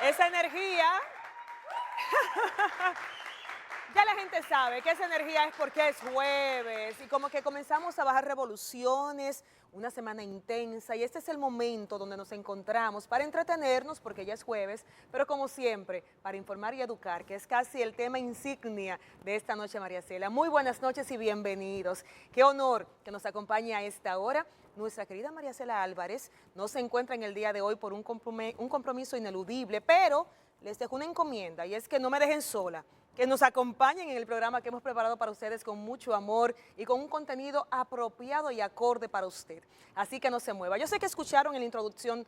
Esa energía, ya la gente sabe que esa energía es porque es jueves y como que comenzamos a bajar revoluciones, una semana intensa y este es el momento donde nos encontramos para entretenernos porque ya es jueves, pero como siempre, para informar y educar, que es casi el tema insignia de esta noche, María Cela. Muy buenas noches y bienvenidos. Qué honor que nos acompañe a esta hora. Nuestra querida María Cela Álvarez no se encuentra en el día de hoy por un compromiso ineludible, pero les dejo una encomienda y es que no me dejen sola, que nos acompañen en el programa que hemos preparado para ustedes con mucho amor y con un contenido apropiado y acorde para usted. Así que no se mueva. Yo sé que escucharon en la introducción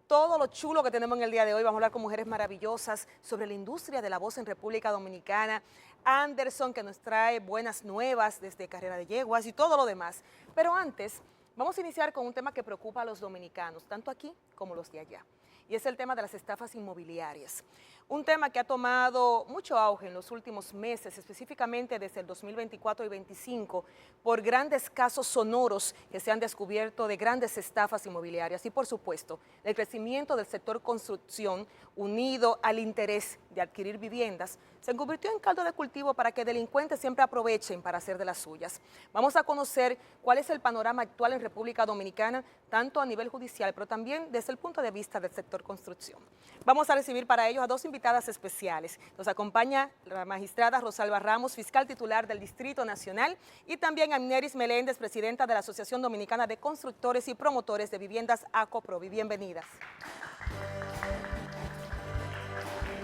todo lo chulo que tenemos en el día de hoy. Vamos a hablar con mujeres maravillosas sobre la industria de la voz en República Dominicana. Anderson, que nos trae buenas nuevas desde Carrera de Yeguas y todo lo demás. Pero antes, vamos a iniciar con un tema que preocupa a los dominicanos, tanto aquí como los de allá. Y es el tema de las estafas inmobiliarias. Un tema que ha tomado mucho auge en los últimos meses, específicamente desde el 2024 y 2025, por grandes casos sonoros que se han descubierto de grandes estafas inmobiliarias y, por supuesto, el crecimiento del sector construcción unido al interés de adquirir viviendas se convirtió en caldo de cultivo para que delincuentes siempre aprovechen para hacer de las suyas. Vamos a conocer cuál es el panorama actual en República Dominicana, tanto a nivel judicial, pero también desde el punto de vista del sector construcción. Vamos a recibir para ello a dos invitadas especiales. Nos acompaña la magistrada Rosalba Ramos, fiscal titular del Distrito Nacional, y también Amneris Meléndez, presidenta de la Asociación Dominicana de Constructores y Promotores de Viviendas, ACOPRO. Bienvenidas.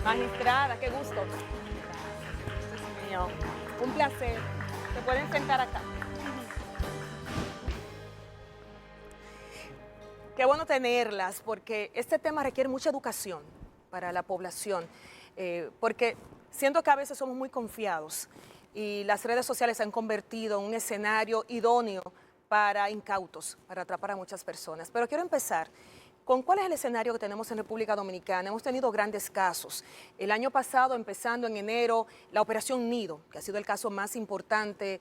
Magistrada, qué gusto. Mío. Un placer. Se pueden sentar acá. Qué bueno tenerlas, porque este tema requiere mucha educación para la población, porque siento que a veces somos muy confiados y las redes sociales se han convertido en un escenario idóneo para incautos, para atrapar a muchas personas. Pero quiero empezar con cuál es el escenario que tenemos en República Dominicana. Hemos tenido grandes casos. El año pasado, empezando en enero, la Operación Nido, que ha sido el caso más importante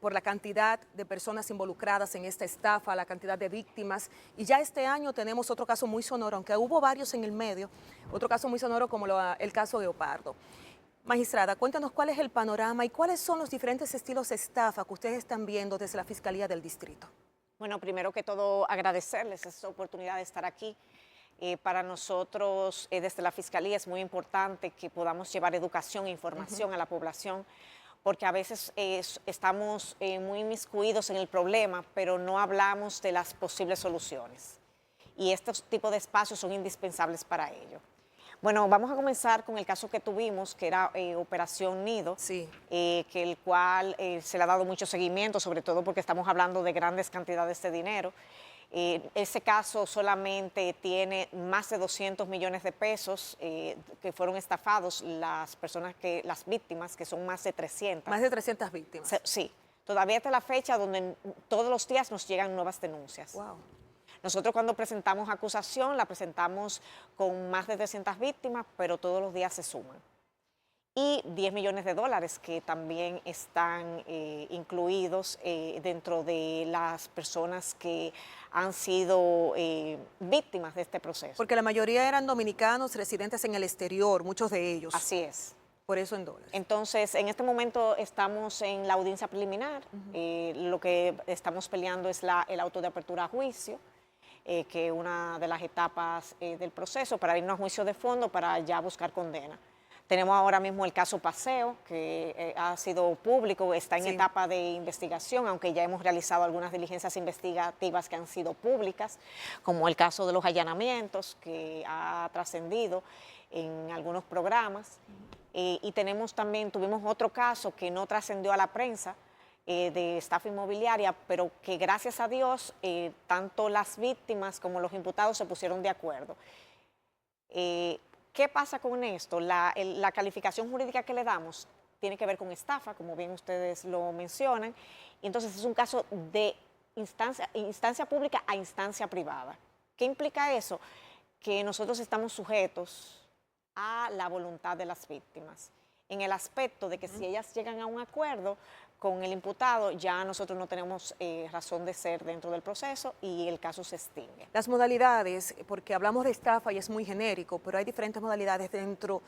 por la cantidad de personas involucradas en esta estafa, la cantidad de víctimas. Y ya este año tenemos otro caso muy sonoro, aunque hubo varios en el medio, otro caso muy sonoro como el caso de Leopardo. Magistrada, cuéntanos cuál es el panorama y cuáles son los diferentes estilos de estafa que ustedes están viendo desde la Fiscalía del Distrito. Bueno, primero que todo agradecerles esta oportunidad de estar aquí. Para nosotros, desde la Fiscalía, es muy importante que podamos llevar educación e información a la población, porque a veces estamos muy inmiscuidos en el problema, pero no hablamos de las posibles soluciones. Y estos tipos de espacios son indispensables para ello. Bueno, vamos a comenzar con el caso que tuvimos, que era Operación Nido, Sí. que el cual se le ha dado mucho seguimiento, sobre todo porque estamos hablando de grandes cantidades de dinero. Ese caso solamente tiene más de 200 millones de pesos que fueron estafados las víctimas, que son más de 300. Más de 300 víctimas. Sí, todavía hasta la fecha donde todos los días nos llegan nuevas denuncias. Wow. Nosotros cuando presentamos acusación, la presentamos con más de 300 víctimas, pero todos los días se suman. Y 10 millones de dólares que también están incluidos dentro de las personas que han sido víctimas de este proceso. Porque la mayoría eran dominicanos residentes en el exterior, muchos de ellos. Así es. Por eso en dólares. Entonces, en este momento estamos en la audiencia preliminar. Lo que estamos peleando es el auto de apertura a juicio. Que es una de las etapas del proceso para irnos a juicio de fondo para ya buscar condena. Tenemos ahora mismo el caso Paseo, que ha sido público, está en etapa de investigación, aunque ya hemos realizado algunas diligencias investigativas que han sido públicas, como el caso de los allanamientos, que ha trascendido en algunos programas. Y tuvimos otro caso que no trascendió a la prensa, de estafa inmobiliaria, pero que gracias a Dios tanto las víctimas como los imputados se pusieron de acuerdo. ¿Qué pasa con esto? La calificación jurídica que le damos tiene que ver con estafa, como bien ustedes lo mencionan, y entonces es un caso de instancia pública a instancia privada. ¿Qué implica eso? Que nosotros estamos sujetos a la voluntad de las víctimas, en el aspecto de que si ellas llegan a un acuerdo con el imputado, ya nosotros no tenemos razón de ser dentro del proceso y el caso se extingue. Las modalidades, porque hablamos de estafa y es muy genérico, pero hay diferentes modalidades dentro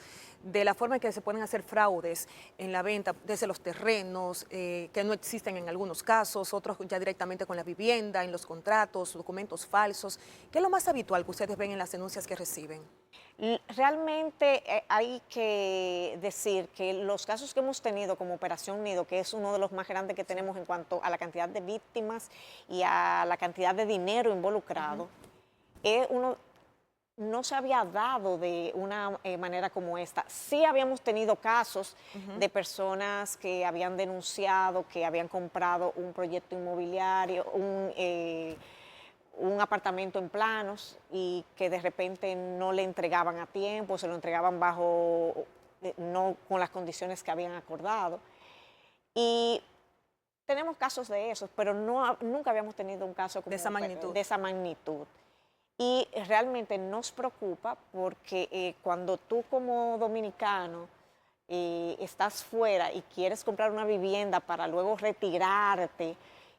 de la forma en que se pueden hacer fraudes en la venta, desde los terrenos, que no existen en algunos casos, otros ya directamente con la vivienda, en los contratos, documentos falsos. ¿Qué es lo más habitual que ustedes ven en las denuncias que reciben? Realmente hay que decir que los casos que hemos tenido como Operación Nido, que es uno de los más grandes que tenemos en cuanto a la cantidad de víctimas y a la cantidad de dinero involucrado, no se había dado de una manera como esta. Sí habíamos tenido casos de personas que habían denunciado, que habían comprado un proyecto inmobiliario, un apartamento en planos y que de repente no le entregaban a tiempo, se lo entregaban no con las condiciones que habían acordado. Y tenemos casos de esos, pero nunca habíamos tenido un caso como de esa magnitud. Y realmente nos preocupa porque cuando tú como dominicano estás fuera y quieres comprar una vivienda para luego retirarte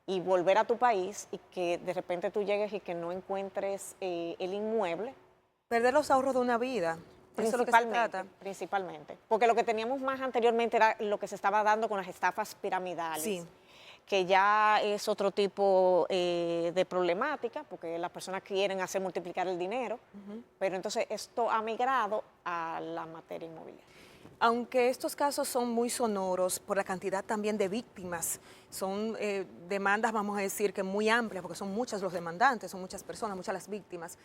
y volver a tu país y que de repente tú llegues y que no encuentres el inmueble. Perder los ahorros de una vida. Eso es lo que se trata. Principalmente. Porque lo que teníamos más anteriormente era lo que se estaba dando con las estafas piramidales. Sí. Que ya es otro tipo de problemática, porque las personas quieren hacer multiplicar el dinero, pero entonces esto ha migrado a la materia inmobiliaria. Aunque estos casos son muy sonoros por la cantidad también de víctimas, son demandas, vamos a decir, que muy amplias, porque son muchos los demandantes, son muchas personas, muchas las víctimas.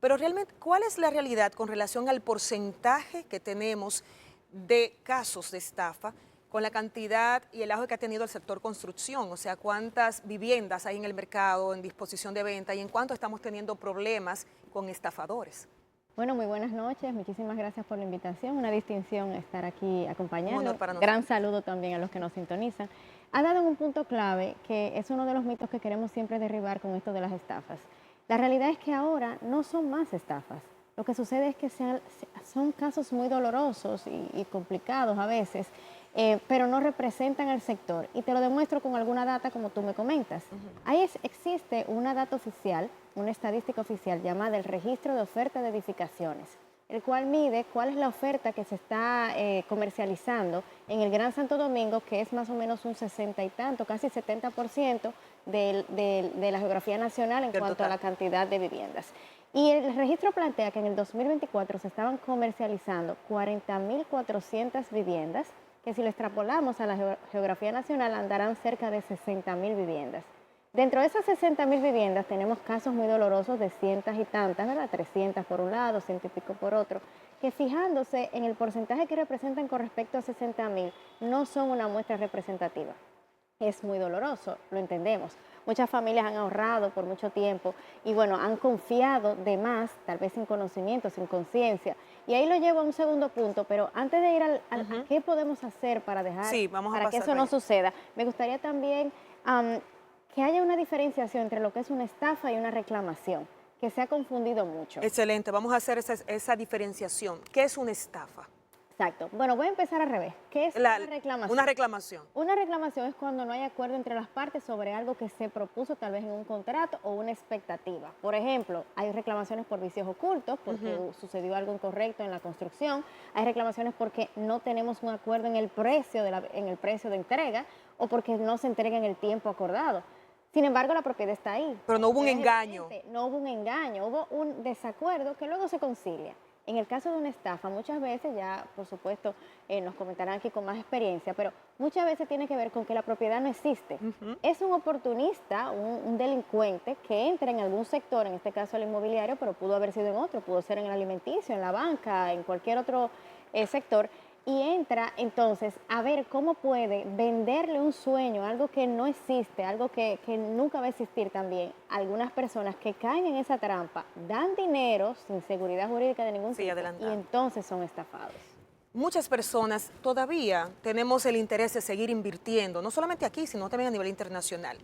Pero realmente, ¿cuál es la realidad con relación al porcentaje que tenemos de casos de estafa con la cantidad y el auge que ha tenido el sector construcción? O sea, ¿cuántas viviendas hay en el mercado en disposición de venta y en cuánto estamos teniendo problemas con estafadores? Bueno, muy buenas noches, muchísimas gracias por la invitación, una distinción estar aquí acompañando. Un honor para nosotros. Gran saludo también a los que nos sintonizan. Ha dado en un punto clave que es uno de los mitos que queremos siempre derribar con esto de las estafas. La realidad es que ahora no son más estafas. Lo que sucede es que son casos muy dolorosos y complicados a veces, pero no representan al sector. Y te lo demuestro con alguna data como tú me comentas. Ahí existe una data oficial, una estadística oficial llamada el Registro de Oferta de Edificaciones, el cual mide cuál es la oferta que se está comercializando en el Gran Santo Domingo, que es más o menos un 60 y tanto, casi 70% de la geografía nacional en cuanto a la cantidad de viviendas. Y el registro plantea que en el 2024 se estaban comercializando 40.400 viviendas, que si lo extrapolamos a la geografía nacional andarán cerca de 60.000 viviendas. Dentro de esas 60.000 viviendas tenemos casos muy dolorosos de cientos y tantas, ¿verdad? 300 por un lado, 100 y pico por otro, que fijándose en el porcentaje que representan con respecto a 60.000, no son una muestra representativa. Es muy doloroso, lo entendemos. Muchas familias han ahorrado por mucho tiempo y bueno, han confiado de más, tal vez sin conocimiento, sin conciencia. Y ahí lo llevo a un segundo punto, pero antes de ir a qué podemos hacer para para que eso no suceda, me gustaría también que haya una diferenciación entre lo que es una estafa y una reclamación, que se ha confundido mucho. Excelente, vamos a hacer esa diferenciación. ¿Qué es una estafa? Exacto. Bueno, voy a empezar al revés. ¿Qué es una reclamación? Una reclamación. Una reclamación es cuando no hay acuerdo entre las partes sobre algo que se propuso tal vez en un contrato o una expectativa. Por ejemplo, hay reclamaciones por vicios ocultos, porque sucedió algo incorrecto en la construcción. Hay reclamaciones porque no tenemos un acuerdo en el precio de entrega o porque no se entrega en el tiempo acordado. Sin embargo, la propiedad está ahí. Pero no hubo un engaño. No hubo un engaño, hubo un desacuerdo que luego se concilia. En el caso de una estafa, muchas veces, ya por supuesto nos comentarán aquí con más experiencia, pero muchas veces tiene que ver con que la propiedad no existe. Es un oportunista, un delincuente que entra en algún sector, en este caso el inmobiliario, pero pudo haber sido en otro, pudo ser en el alimenticio, en la banca, en cualquier otro sector, y entra entonces a ver cómo puede venderle un sueño, algo que no existe, algo que nunca va a existir también. Algunas personas que caen en esa trampa dan dinero sin seguridad jurídica de ningún tipo y entonces son estafados. Muchas personas todavía tenemos el interés de seguir invirtiendo, no solamente aquí, sino también a nivel internacional.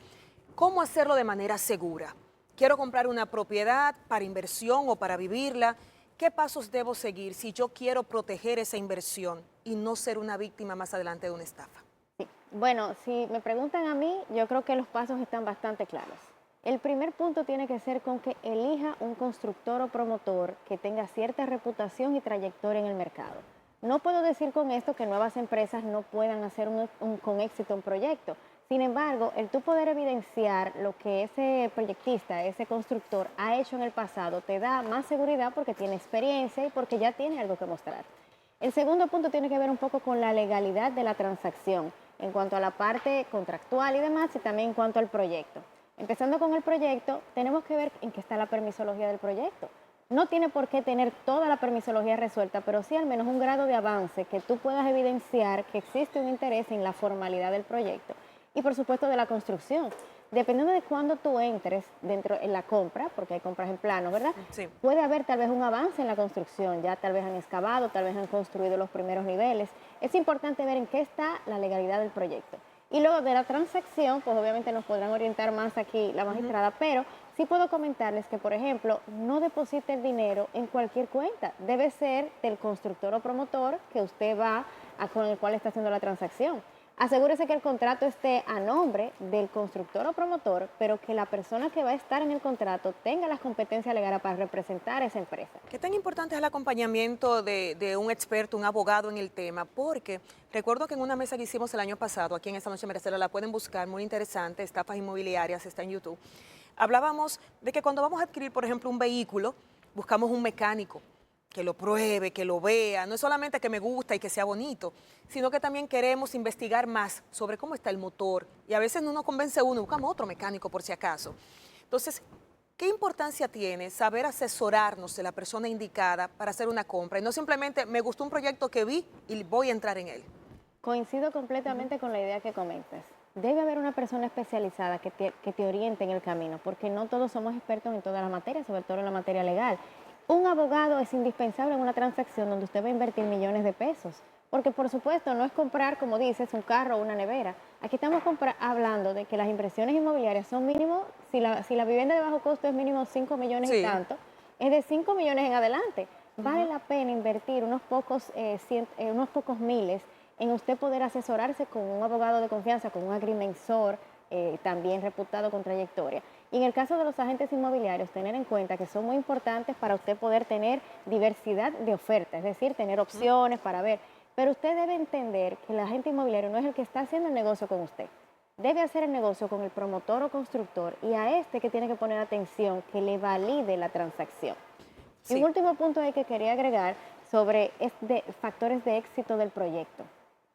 ¿Cómo hacerlo de manera segura? Quiero comprar una propiedad para inversión o para vivirla. ¿Qué pasos debo seguir si yo quiero proteger esa inversión y no ser una víctima más adelante de una estafa? Sí. Bueno, si me preguntan a mí, yo creo que los pasos están bastante claros. El primer punto tiene que ser con que elija un constructor o promotor que tenga cierta reputación y trayectoria en el mercado. No puedo decir con esto que nuevas empresas no puedan hacer con éxito un proyecto. Sin embargo, el tú poder evidenciar lo que ese proyectista, ese constructor ha hecho en el pasado, te da más seguridad porque tiene experiencia y porque ya tiene algo que mostrar. El segundo punto tiene que ver un poco con la legalidad de la transacción, en cuanto a la parte contractual y demás, y también en cuanto al proyecto. Empezando con el proyecto, tenemos que ver en qué está la permisología del proyecto. No tiene por qué tener toda la permisología resuelta, pero sí al menos un grado de avance que tú puedas evidenciar que existe un interés en la formalidad del proyecto y por supuesto de la construcción. Dependiendo de cuándo tú entres dentro en la compra, porque hay compras en plano, ¿verdad? Sí. Puede haber tal vez un avance en la construcción, ya tal vez han excavado, tal vez han construido los primeros niveles. Es importante ver en qué está la legalidad del proyecto. Y luego de la transacción, pues obviamente nos podrán orientar más aquí la magistrada, pero sí puedo comentarles que, por ejemplo, no deposite el dinero en cualquier cuenta. Debe ser del constructor o promotor que usted con el cual está haciendo la transacción. Asegúrese que el contrato esté a nombre del constructor o promotor, pero que la persona que va a estar en el contrato tenga las competencias legales para representar a esa empresa. ¿Qué tan importante es el acompañamiento de un experto, un abogado en el tema? Porque recuerdo que en una mesa que hicimos el año pasado, aquí en Esta Noche Merecedora, la pueden buscar, muy interesante, estafas inmobiliarias, está en YouTube. Hablábamos de que cuando vamos a adquirir, por ejemplo, un vehículo, buscamos un mecánico que lo pruebe, que lo vea, no es solamente que me gusta y que sea bonito, sino que también queremos investigar más sobre cómo está el motor y a veces no nos convence uno, buscamos otro mecánico por si acaso. Entonces, ¿qué importancia tiene saber asesorarnos de la persona indicada para hacer una compra y no simplemente me gustó un proyecto que vi y voy a entrar en él? Coincido completamente con la idea que comentas. Debe haber una persona especializada que te oriente en el camino, porque no todos somos expertos en todas las materias, sobre todo en la materia legal. Un abogado es indispensable en una transacción donde usted va a invertir millones de pesos, porque por supuesto no es comprar, como dices, un carro o una nevera. Aquí estamos hablando de que las inversiones inmobiliarias son mínimo, si la vivienda de bajo costo es mínimo 5 millones y tanto, es de 5 millones en adelante. Vale la pena invertir unos pocos miles en usted poder asesorarse con un abogado de confianza, con un agrimensor también reputado con trayectoria. Y en el caso de los agentes inmobiliarios, tener en cuenta que son muy importantes para usted poder tener diversidad de ofertas, es decir, tener opciones para ver. Pero usted debe entender que el agente inmobiliario no es el que está haciendo el negocio con usted. Debe hacer el negocio con el promotor o constructor y a este que tiene que poner atención, que le valide la transacción. Sí. Y un último punto que quería agregar sobre factores de éxito del proyecto.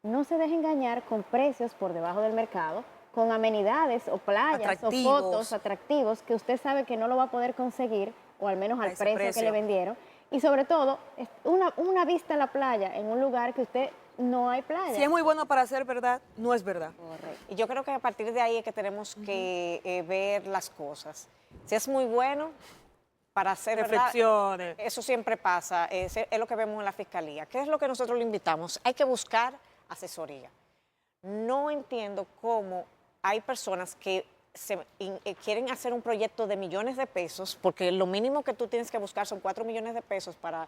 No se deje engañar con precios por debajo del mercado, con amenidades o playas o fotos atractivos que usted sabe que no lo va a poder conseguir, o al menos al precio que le vendieron. Y sobre todo, una vista a la playa en un lugar que usted no hay playa. Si es muy bueno para ser verdad, no es verdad. Correcto. Y yo creo que a partir de ahí es que tenemos que ver las cosas. Si es muy bueno para ser Reflexiones. verdad, eso siempre pasa, es lo que vemos en la fiscalía. ¿Qué es lo que nosotros le invitamos? Hay que buscar asesoría. No entiendo cómo hay personas que quieren hacer un proyecto de millones de pesos, porque lo mínimo que tú tienes que buscar son 4 millones de pesos para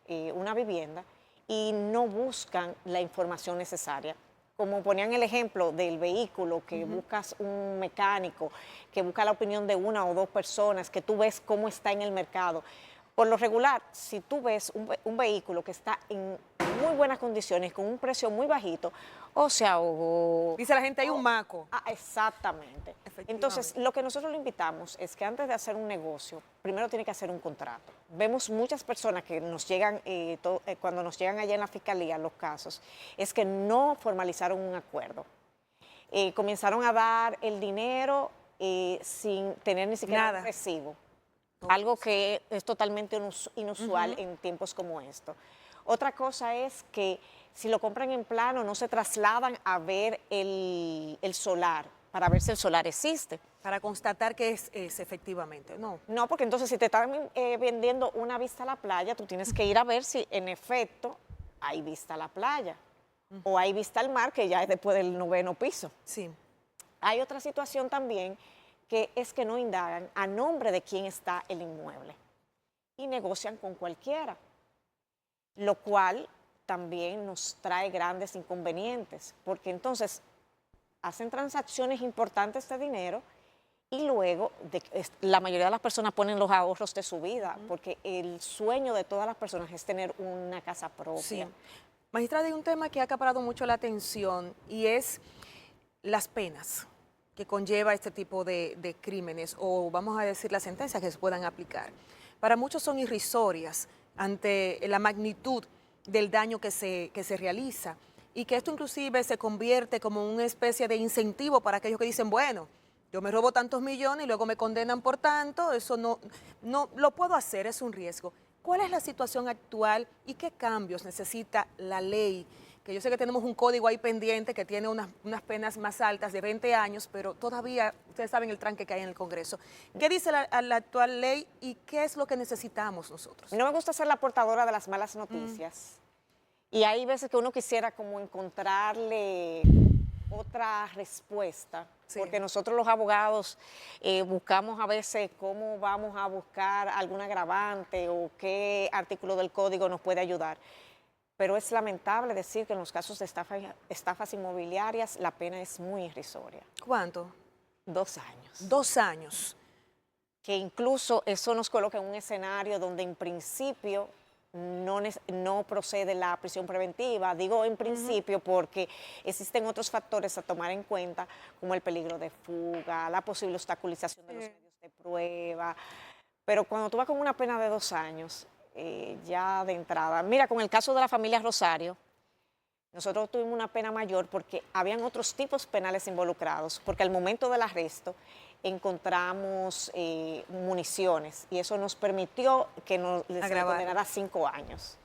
una vivienda, y no buscan la información necesaria. Como ponían el ejemplo del vehículo, que buscas un mecánico, que busca la opinión de una o dos personas, que tú ves cómo está en el mercado. Por lo regular, si tú ves un vehículo que está en muy buenas condiciones, con un precio muy bajito, o se ahogó. Dice la gente, hay un maco. Exactamente. Entonces, lo que nosotros le invitamos es que antes de hacer un negocio, primero tiene que hacer un contrato. Vemos muchas personas que nos llegan, cuando nos llegan allá en la fiscalía los casos, es que no formalizaron un acuerdo. Comenzaron a dar el dinero sin tener ni siquiera un recibo. Algo que es totalmente inusual en tiempos como estos. Otra cosa es que si lo compran en plano, no se trasladan a ver el solar, para ver si el solar existe. Para constatar que es efectivamente, ¿no? No, porque entonces si te están vendiendo una vista a la playa, tú tienes que ir a ver si en efecto hay vista a la playa. O hay vista al mar, que ya es después del 9º piso. Sí. Hay otra situación también, que es que no indagan a nombre de quién está el inmueble y negocian con cualquiera, lo cual también nos trae grandes inconvenientes, porque entonces hacen transacciones importantes de dinero y luego la mayoría de las personas ponen los ahorros de su vida, porque el sueño de todas las personas es tener una casa propia. Sí. Magistrada, hay un tema que ha acaparado mucho la atención y es las penas que conlleva este tipo de crímenes, o vamos a decir las sentencias que se puedan aplicar. Para muchos son irrisorias ante la magnitud del daño que se realiza, y que esto inclusive se convierte como una especie de incentivo para aquellos que dicen, bueno, yo me robo tantos millones y luego me condenan por tanto, eso no lo puedo hacer, es un riesgo. ¿Cuál es la situación actual y qué cambios necesita la ley? Que yo sé que tenemos un código ahí pendiente que tiene unas penas más altas de 20 años, pero todavía ustedes saben el tranque que hay en el Congreso. ¿Qué dice la actual ley y qué es lo que necesitamos nosotros? No me gusta ser la portadora de las malas noticias. Y hay veces que uno quisiera como encontrarle otra respuesta, Sí. porque nosotros los abogados buscamos a veces cómo vamos a buscar algún agravante o qué artículo del código nos puede ayudar. Pero es lamentable decir que en los casos de estafas inmobiliarias la pena es muy irrisoria. ¿Cuánto? 2 años. 2 años. Que incluso eso nos coloca en un escenario donde en principio no procede la prisión preventiva. Digo en principio porque existen otros factores a tomar en cuenta, como el peligro de fuga, la posible obstaculización de los medios de prueba. Pero cuando tú vas con una pena de 2 años, ya de entrada, mira, con el caso de la familia Rosario, nosotros tuvimos una pena mayor porque habían otros tipos penales involucrados, porque al momento del arresto encontramos municiones y eso nos permitió que les condenara a 5 años.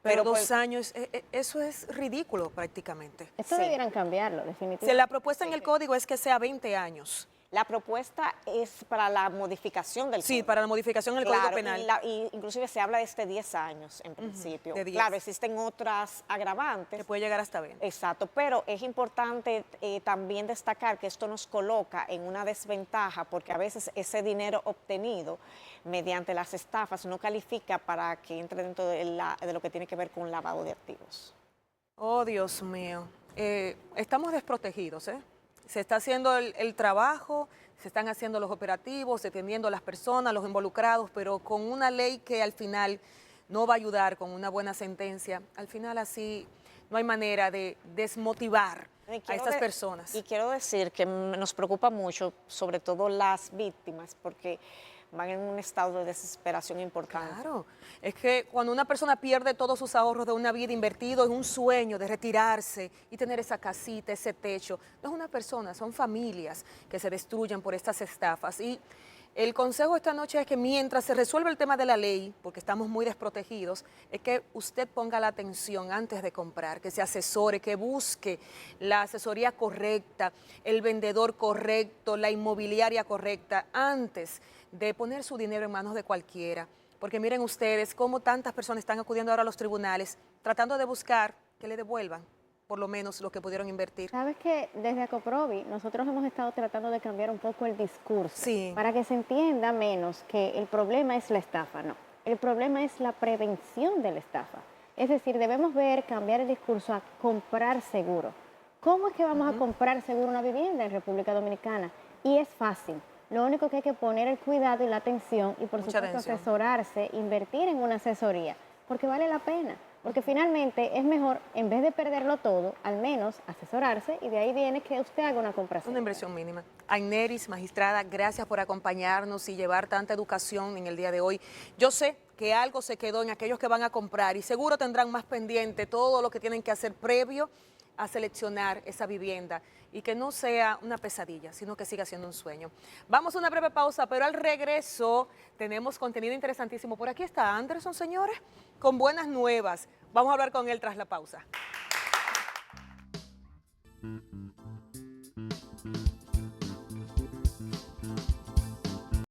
Pero 2 años, eso es ridículo prácticamente. Esto debieran cambiarlo, definitivamente. Si la propuesta en el código es que sea 20 años. La propuesta es para la modificación del Sí, código. para la modificación del Código Penal. Y inclusive se habla de 10 años en principio. de 10. Claro, existen otras agravantes. Que puede llegar hasta 20. Exacto, pero es importante también destacar que esto nos coloca en una desventaja porque a veces ese dinero obtenido mediante las estafas no califica para que entre dentro de lo que tiene que ver con lavado de activos. Oh, Dios mío. Estamos desprotegidos, ¿eh? Se está haciendo el trabajo, se están haciendo los operativos, deteniendo a las personas, los involucrados, pero con una ley que al final no va a ayudar, con una buena sentencia, al final así no hay manera de desmotivar a estas personas. Y quiero decir que nos preocupa mucho, sobre todo las víctimas, porque van en un estado de desesperación importante. Claro, es que cuando una persona pierde todos sus ahorros de una vida invertido en un sueño de retirarse y tener esa casita, ese techo, no es una persona, son familias que se destruyen por estas estafas. Y el consejo esta noche es que mientras se resuelve el tema de la ley, porque estamos muy desprotegidos, es que usted ponga la atención antes de comprar, que se asesore, que busque la asesoría correcta, el vendedor correcto, la inmobiliaria correcta, antes de poner su dinero en manos de cualquiera. Porque miren ustedes cómo tantas personas están acudiendo ahora a los tribunales tratando de buscar que le devuelvan por lo menos lo que pudieron invertir. Sabes que desde Acoprovi nosotros hemos estado tratando de cambiar un poco el discurso para que se entienda menos que el problema es la estafa, no. El problema es la prevención de la estafa. Es decir, debemos cambiar el discurso a comprar seguro. ¿Cómo es que vamos a comprar seguro una vivienda en República Dominicana? Y es fácil. Lo único que hay que poner el cuidado y la atención y por supuesto asesorarse, invertir en una asesoría, porque vale la pena. Porque finalmente es mejor, en vez de perderlo todo, al menos asesorarse y de ahí viene que usted haga una compra segura. Una inversión mínima. Aineris, magistrada, gracias por acompañarnos y llevar tanta educación en el día de hoy. Yo sé que algo se quedó en aquellos que van a comprar y seguro tendrán más pendiente todo lo que tienen que hacer previo a seleccionar esa vivienda y que no sea una pesadilla, sino que siga siendo un sueño. Vamos a una breve pausa, pero al regreso tenemos contenido interesantísimo. Por aquí está Anderson, señores, con buenas nuevas. Vamos a hablar con él tras la pausa.